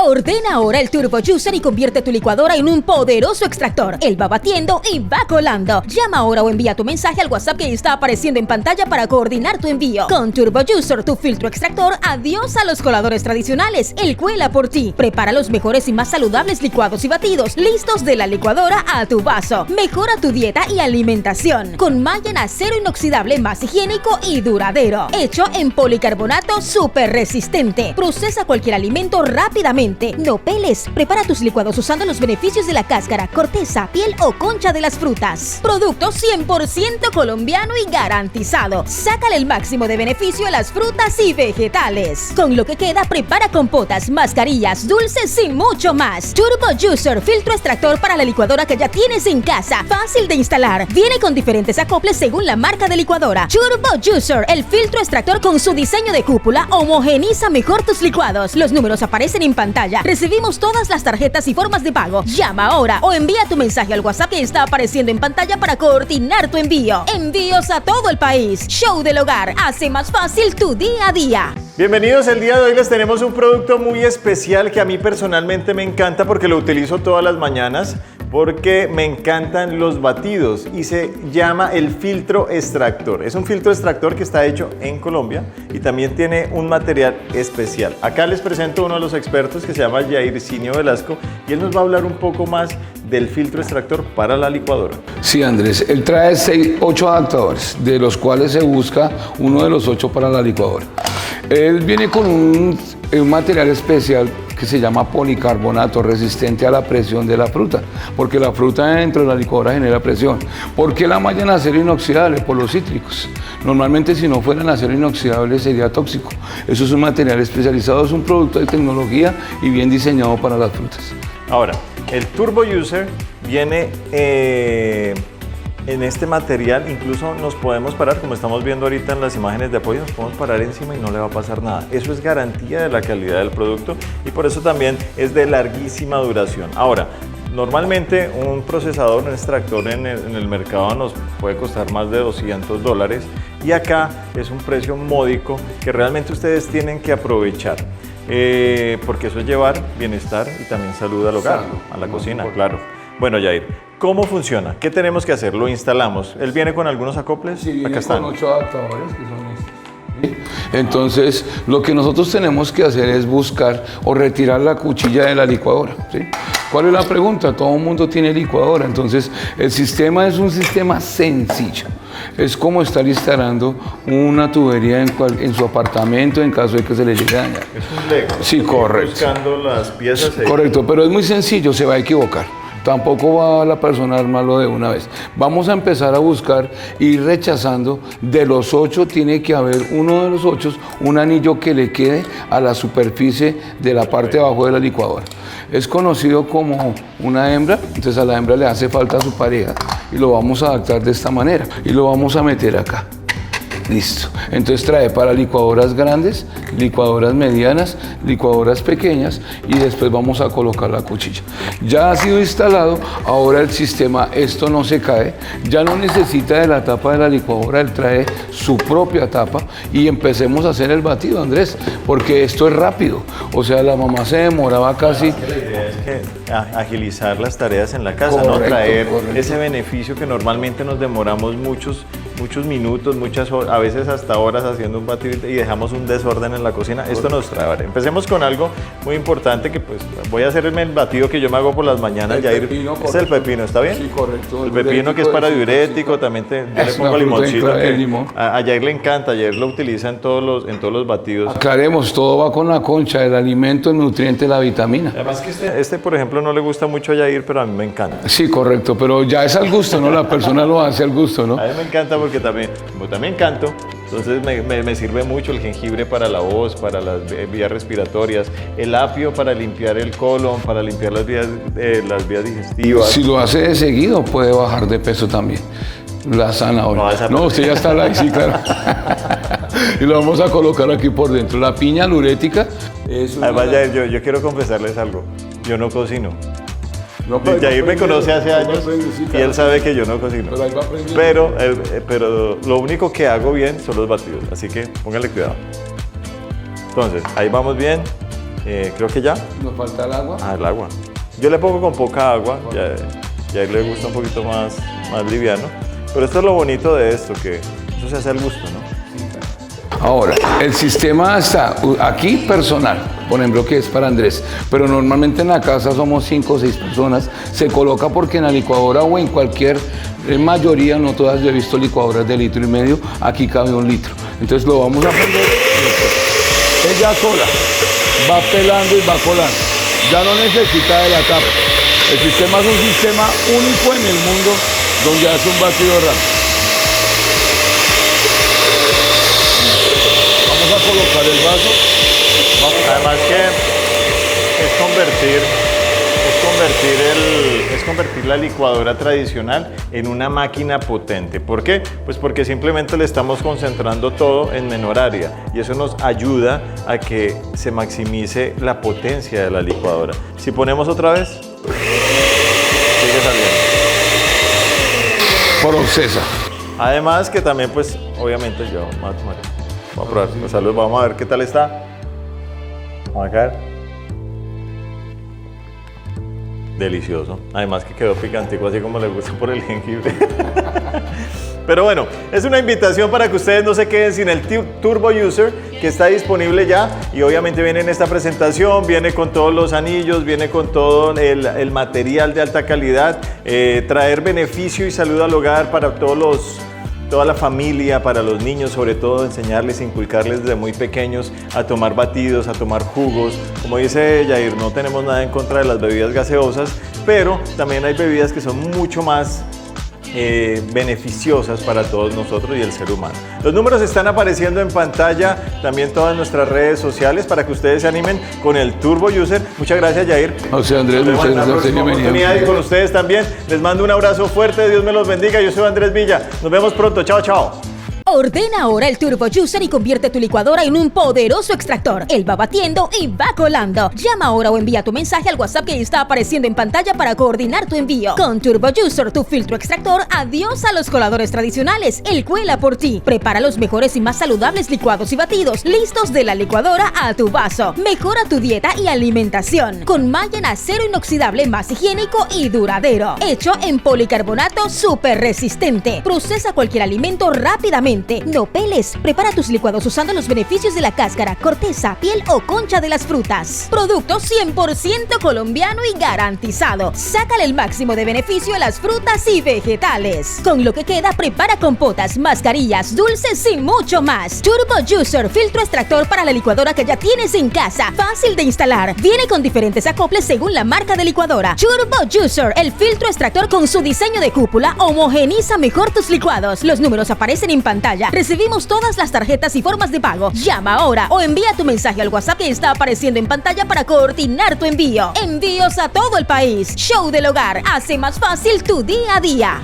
Ordena ahora el Turbo Juicer y convierte tu licuadora en un poderoso extractor. Él va batiendo y va colando. Llama ahora o envía tu mensaje al WhatsApp que está apareciendo en pantalla para coordinar tu envío. Con Turbo Juicer, tu filtro extractor, adiós a los coladores tradicionales. Él cuela por ti. Prepara los mejores y más saludables licuados y batidos, listos de la licuadora a tu vaso. Mejora tu dieta y alimentación. Con malla en acero inoxidable más higiénico y duradero. Hecho en policarbonato súper resistente. Procesa cualquier alimento rápidamente. No peles. Prepara tus licuados usando los beneficios de la cáscara, corteza, piel o concha de las frutas. Producto 100% colombiano y garantizado. Sácale el máximo de beneficio a las frutas y vegetales. Con lo que queda, prepara compotas, mascarillas, dulces y mucho más. Turbo Juicer, filtro extractor para la licuadora que ya tienes en casa. Fácil de instalar. Viene con diferentes acoples según la marca de licuadora. Turbo Juicer, el filtro extractor con su diseño de cúpula, homogeniza mejor tus licuados. Los números aparecen en pantalla. Recibimos todas las tarjetas y formas de pago. Llama ahora o envía tu mensaje al WhatsApp que está apareciendo en pantalla para coordinar tu envío. Envíos a todo el país. Show del Hogar hace más fácil tu día a día. Bienvenidos, el día de hoy les tenemos un producto muy especial que a mí personalmente me encanta porque lo utilizo todas las mañanas, porque me encantan los batidos y se llama el filtro extractor. Es un filtro extractor que está hecho en Colombia y también tiene un material especial. Acá les presento a uno de los expertos que se llama Jairzinho Velasco y él nos va a hablar un poco más del filtro extractor para la licuadora. Sí, Andrés, él trae 8 adaptadores, de los cuales se busca uno de los 8 para la licuadora. Él viene con un material especial que se llama policarbonato, resistente a la presión de la fruta, porque la fruta dentro de la licuadora genera presión. ¿Por qué la malla en acero inoxidable? Por los cítricos. Normalmente si no fuera en acero inoxidable sería tóxico. Eso es un material especializado, es un producto de tecnología y bien diseñado para las frutas. Ahora, el Turbo Juicer viene en este material, incluso nos podemos parar, como estamos viendo ahorita en las imágenes de apoyo, nos podemos parar encima y no le va a pasar nada. Eso es garantía de la calidad del producto y por eso también es de larguísima duración. Ahora, normalmente un procesador, un extractor en el mercado nos puede costar más de $200 y acá es un precio módico que realmente ustedes tienen que aprovechar. Porque eso es llevar bienestar y también salud al hogar, a la cocina, claro. Bueno, Jair, ¿cómo funciona? ¿Qué tenemos que hacer? Lo instalamos. ¿Él viene con algunos acoples? Sí, viene acá están. con 8 adaptadores que son estos. ¿Sí? Entonces, lo que nosotros tenemos que hacer es buscar o retirar la cuchilla de la licuadora. ¿Sí? ¿Cuál es la pregunta? Todo el mundo tiene licuadora, entonces el sistema es un sistema sencillo. Es como estar instalando una tubería en su apartamento en caso de que se le llegue a dañar. Es un Lego. Sí, correcto. Buscando las piezas. Correcto, pero es muy sencillo, se va a equivocar. Tampoco va la persona a armarlo de una vez. Vamos a empezar a buscar, ir rechazando. De los 8 tiene que haber uno de los 8, un anillo que le quede a la superficie de la parte de abajo de la licuadora. Es conocido como una hembra, entonces a la hembra le hace falta a su pareja y lo vamos a adaptar de esta manera y lo vamos a meter acá. Listo. Entonces trae para licuadoras grandes, licuadoras medianas, licuadoras pequeñas y después vamos a colocar la cuchilla. Ya ha sido instalado, ahora el sistema, esto no se cae, ya no necesita de la tapa de la licuadora, él trae su propia tapa y empecemos a hacer el batido, Andrés, porque esto es rápido. O sea, la mamá se demoraba casi... La idea es que agilizar las tareas en la casa, correcto, ¿no? Traer correcto. ese beneficio que normalmente nos demoramos muchos minutos, muchas horas, a veces hasta horas haciendo un batido y dejamos un desorden en la cocina. Esto nos trae. Vale, empecemos con algo muy importante que pues voy a hacerme el batido que yo me hago por las mañanas. El Jair, pepino, es el pepino, ¿está bien? Sí, correcto. El pepino que es para diurético, también yo le Es pongo una limoncito. fruta de limón. A Jair le encanta, Jair lo utiliza en todos los batidos. Aclaremos, todo va con la concha, el alimento, el nutriente, la vitamina. Además que este, por ejemplo, no le gusta mucho a Jair, pero a mí me encanta. Sí, correcto, pero ya es al gusto, ¿no? La persona lo hace al gusto, ¿no? A mí me encanta porque también canto, entonces me sirve mucho el jengibre para la voz, para las vías respiratorias, el apio para limpiar el colon, para limpiar las vías digestivas. Si lo hace de seguido, puede bajar de peso también. La zanahoria. No, usted ya está ahí, sí, claro. Y lo vamos a colocar aquí por dentro. La piña lurética es una... Además, yo quiero confesarles algo, yo no cocino. No, pero Jair me conoce hace años y él sabe que yo no cocino. Pero ahí va aprendiendo. Pero lo único que hago bien son los batidos, así que póngale cuidado. Entonces, ahí vamos bien. Creo que ya. ¿Nos falta el agua? Ah, el agua. Yo le pongo con poca agua, ya le gusta un poquito más liviano. Pero esto es lo bonito de esto, que eso se hace al gusto, ¿no? Ahora, el sistema está aquí personal, por ejemplo, que es para Andrés, pero normalmente en la casa somos 5 o 6 personas. Se coloca porque en la licuadora o en cualquier mayoría, no todas, yo he visto licuadoras de 1,5 litros, aquí cabe 1 litro. Entonces lo vamos a prender. Ella sola va pelando y va colando. Ya no necesita de la tapa. El sistema es un sistema único en el mundo donde hace un batido rápido. A colocar el vaso. Además que es convertir la licuadora tradicional en una máquina potente. ¿Por qué? Pues porque simplemente le estamos concentrando todo en menor área y eso nos ayuda a que se maximice la potencia de la licuadora. Si ponemos otra vez, sigue saliendo. Procesa. Además que también, pues, obviamente yo, vamos a probar, salud, vamos a ver qué tal está. Vamos a caer. Delicioso. Además que quedó picantico, así como le gusta por el jengibre. Pero bueno, es una invitación para que ustedes no se queden sin el Turbo User, que está disponible ya y obviamente viene en esta presentación, viene con todos los anillos, viene con todo el material de alta calidad, traer beneficio y salud al hogar para toda la familia, para los niños, sobre todo enseñarles, inculcarles desde muy pequeños a tomar batidos, a tomar jugos. Como dice Yair, no tenemos nada en contra de las bebidas gaseosas, pero también hay bebidas que son mucho más beneficiosas para todos nosotros y el ser humano. Los números están apareciendo en pantalla, también todas nuestras redes sociales para que ustedes se animen con el Turbo User. Muchas gracias, Yair. O sea, Andrés, muchas gracias. Oportunidad y con ustedes también. Les mando un abrazo fuerte, Dios me los bendiga. Yo soy Andrés Villa. Nos vemos pronto. Chao, chao. Ordena ahora el Turbo Juicer y convierte tu licuadora en un poderoso extractor. Él va batiendo y va colando. Llama ahora o envía tu mensaje al WhatsApp que está apareciendo en pantalla para coordinar tu envío. Con Turbo Juicer, tu filtro extractor, adiós a los coladores tradicionales. Él cuela por ti. Prepara los mejores y más saludables licuados y batidos, listos de la licuadora a tu vaso. Mejora tu dieta y alimentación. Con malla en acero inoxidable más higiénico y duradero. Hecho en policarbonato súper resistente. Procesa cualquier alimento rápidamente. No peles. Prepara tus licuados usando los beneficios de la cáscara, corteza, piel o concha de las frutas. Producto 100% colombiano y garantizado. Sácale el máximo de beneficio a las frutas y vegetales. Con lo que queda, prepara compotas, mascarillas, dulces y mucho más. Turbo Juicer, filtro extractor para la licuadora que ya tienes en casa. Fácil de instalar. Viene con diferentes acoples según la marca de licuadora. Turbo Juicer, el filtro extractor con su diseño de cúpula, homogeniza mejor tus licuados. Los números aparecen en pantalla. Recibimos todas las tarjetas y formas de pago. Llama ahora o envía tu mensaje al WhatsApp que está apareciendo en pantalla para coordinar tu envío. Envíos a todo el país. Show del Hogar hace más fácil tu día a día.